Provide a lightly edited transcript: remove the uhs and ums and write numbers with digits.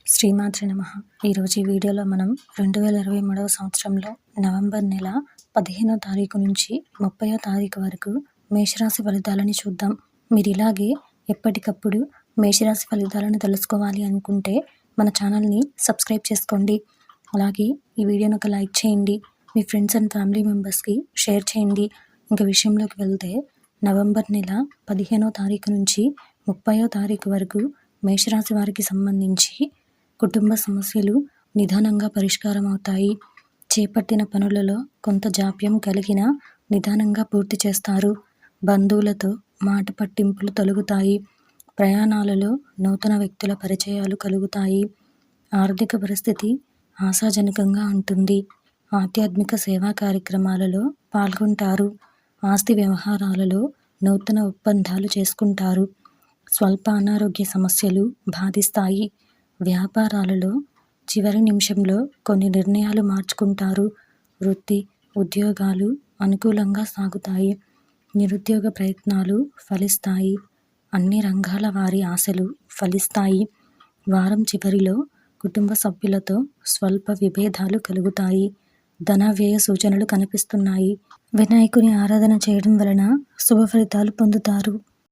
శ్రీమాత్రే నమః. ఈరోజు ఈ వీడియోలో మనం 2023వ సంవత్సరంలో నవంబర్ నెల 15వ తారీఖు నుంచి 30వ తారీఖు వరకు మేషరాశి ఫలితాలని చూద్దాం. మీరు ఇలాగే ఎప్పటికప్పుడు మేషరాశి ఫలితాలను తెలుసుకోవాలి అనుకుంటే మన ఛానల్ని సబ్స్క్రైబ్ చేసుకోండి. అలాగే ఈ వీడియోని ఒక లైక్ చేయండి. మీ ఫ్రెండ్స్ అండ్ ఫ్యామిలీ మెంబర్స్కి షేర్ చేయండి. ఇంకా విషయంలోకి వెళ్తే నవంబర్ నెల 15వ తారీఖు నుంచి 30వ తారీఖు వరకు మేషరాశి వారికి సంబంధించి కుటుంబ సమస్యలు నిదానంగా పరిష్కారం అవుతాయి. చేపట్టిన పనులలో కొంత జాప్యం కలిగినా నిదానంగా పూర్తి చేస్తారు. బంధువులతో మాట పట్టింపులు తొలగుతాయి. ప్రయాణాలలో నూతన వ్యక్తుల పరిచయాలు కలుగుతాయి. ఆర్థిక పరిస్థితి ఆశాజనకంగా ఉంటుంది. ఆధ్యాత్మిక సేవా కార్యక్రమాలలో పాల్గొంటారు. ఆస్తి వ్యవహారాలలో నూతన ఒప్పందాలు చేసుకుంటారు. స్వల్ప అనారోగ్య సమస్యలు బాధిస్తాయి. వ్యాపారాలలో చివరి నిమిషంలో కొన్ని నిర్ణయాలు మార్చుకుంటారు. వృత్తి ఉద్యోగాలు అనుకూలంగా సాగుతాయి. నిరుద్యోగ ప్రయత్నాలు ఫలిస్తాయి. అన్ని రంగాల వారి ఆశలు ఫలిస్తాయి. వారం చివరిలో కుటుంబ సభ్యులతో స్వల్ప విభేదాలు కలుగుతాయి. ధన వ్యయ సూచనలు కనిపిస్తున్నాయి. వినాయకుని ఆరాధన చేయడం వలన శుభ ఫలితాలు పొందుతారు.